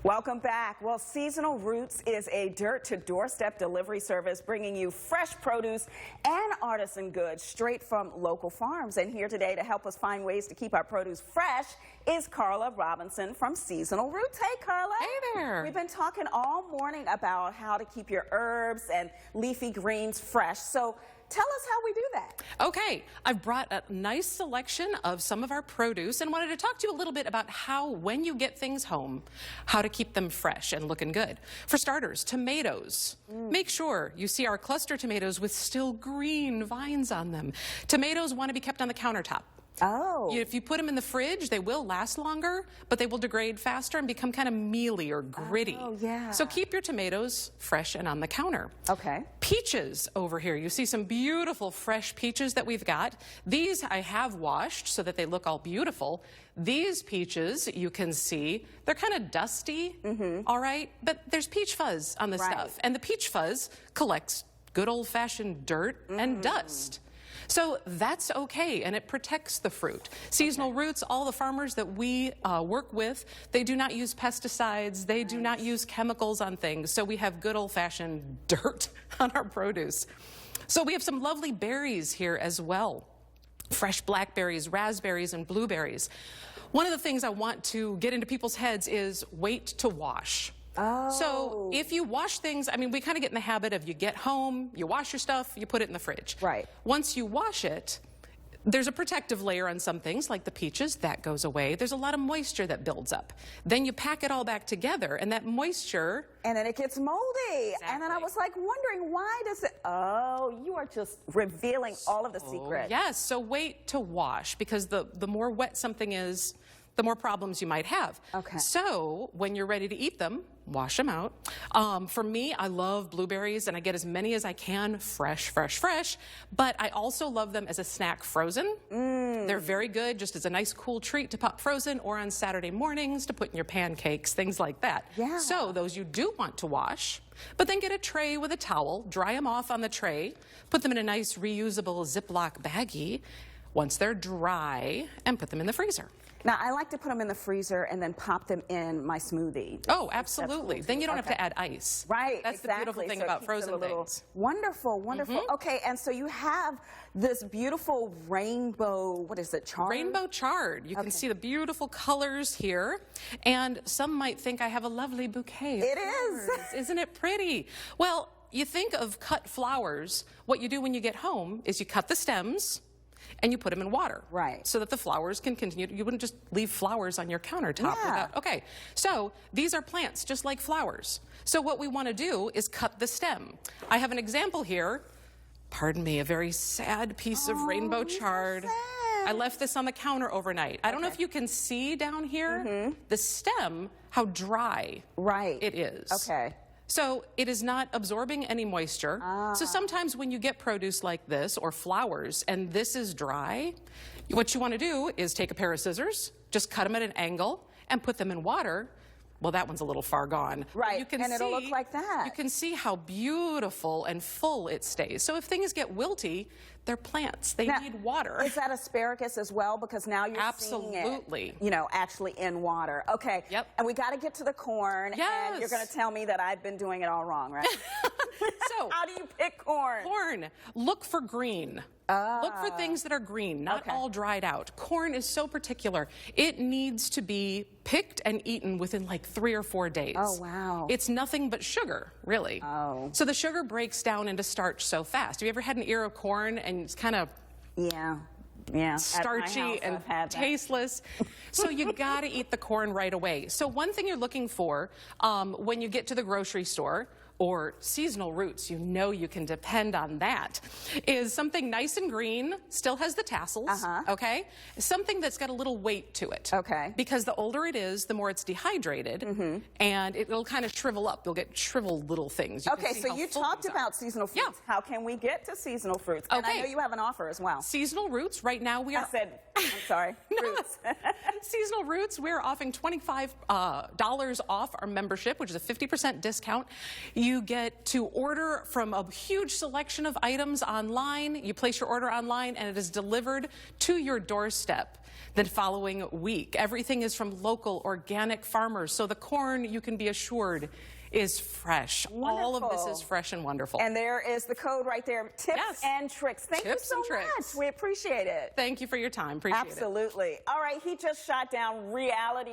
Welcome back. Well, Seasonal Roots is a dirt-to-doorstep delivery service bringing you fresh produce and artisan goods straight from local farms. And here today to help us find ways to keep our produce fresh is Karla Robinson from Seasonal Roots. Hey, Karla. Hey there. We've been talking all morning about how to keep your herbs and leafy greens fresh. So tell us how we do that. Okay, I've brought a nice selection of some of our produce and wanted to talk to you a little bit about how, when you get things home, how to keep them fresh and looking good. For starters, tomatoes. Make sure you see our cluster tomatoes with still green vines on them. Tomatoes want to be kept on the countertop. Oh. If you put them in the fridge, they will last longer, but they will degrade faster and become kind of mealy or gritty. Oh, yeah. So keep your tomatoes fresh and on the counter. Okay. Peaches over here. You see some beautiful fresh peaches that we've got. These I have washed so that they look all beautiful. These peaches, you can see, they're kind of dusty, all right? But there's peach fuzz on the stuff. And the peach fuzz collects good old-fashioned dirt and dust. So that's okay, and it protects the fruit. Seasonal Roots, all the farmers that we work with, they do not use pesticides, they do not use chemicals on things, so we have good old-fashioned dirt on our produce. So we have some lovely berries here as well. Fresh blackberries, raspberries, and blueberries. One of the things I want to get into people's heads is wait to wash. Oh. So if you wash things, I mean, we kind of get in the habit of you get home, you wash your stuff, you put it in the fridge. Right. Once you wash it, there's a protective layer on some things, like the peaches, that goes away. There's a lot of moisture that builds up. Then you pack it all back together, and that moisture... And then it gets moldy. Exactly. And then I was like wondering, why does it... Oh, you are just revealing all of the secrets. Yes, so wait to wash, because the more wet something is, the more problems you might have. Okay. So when you're ready to eat them, wash them out. For me, I love blueberries, and I get as many as I can fresh, fresh, fresh. But I also love them as a snack frozen. They're very good just as a nice cool treat to pop frozen, or on Saturday mornings to put in your pancakes, things like that. Yeah. So those you do want to wash, but then get a tray with a towel, dry them off on the tray, put them in a nice reusable Ziploc baggie once they're dry, and put them in the freezer. Now, I like to put them in the freezer and then pop them in my smoothie. Oh, absolutely. Cool. Then you don't have to add ice. Right, That's the beautiful thing about frozen things. Wonderful, wonderful. Okay, and so you have this beautiful rainbow, what is it, chard? Rainbow chard. You can see the beautiful colors here. And some might think I have a lovely bouquet. It is. Isn't it pretty? Well, you think of cut flowers. What you do when you get home is you cut the stems, and you put them in water. Right. So that the flowers can continue. You wouldn't just leave flowers on your countertop without... Okay, so these are plants just like flowers. So what we want to do is cut the stem. I have an example here. Pardon me, a very sad piece of rainbow chard. So sad. I left this on the counter overnight. I don't know if you can see down here the stem, how dry it is. Okay. So it is not absorbing any moisture. So sometimes when you get produce like this or flowers and this is dry, what you want to do is take a pair of scissors, just cut them at an angle and put them in water. Well, that one's a little far gone. Right, you can and it'll look like that. You can see how beautiful and full it stays. So if things get wilty, they're plants. They need water. Is that asparagus as well? Because now you're seeing it, you know, actually in water. Okay. Yep. And we got to get to the corn. Yes. And you're going to tell me that I've been doing it all wrong, right? So how do you pick corn? Corn. Look for green. Look for things that are green, not all dried out. Corn is so particular. It needs to be picked and eaten within like 3 or 4 days. Oh, wow. It's nothing but sugar, really. Oh. So the sugar breaks down into starch so fast. Have you ever had an ear of corn and it's kind of starchy and tasteless? So you got to eat the corn right away. So one thing you're looking for when you get to the grocery store, or Seasonal Roots, you know you can depend on that, is something nice and green, still has the tassels, okay? Something that's got a little weight to it. Okay. Because the older it is, the more it's dehydrated, and it'll kind of shrivel up. You'll get shriveled little things. Okay, so you talked about seasonal fruits. Yeah. How can we get to seasonal fruits? And I know you have an offer as well. Seasonal Roots, right now we are... I'm sorry, Roots. Seasonal Roots, we're offering $25 off our membership, which is a 50% discount. You get to order from a huge selection of items online. You place your order online and it is delivered to your doorstep the following week. Everything is from local organic farmers, so the corn, you can be assured, is fresh. Wonderful. All of this is fresh and wonderful. And there is the code right there, tips Yes. and tricks. Thank you Tips so and tricks. much. We appreciate it. Thank you for your time. Appreciate it. Absolutely. All right, he just shot down reality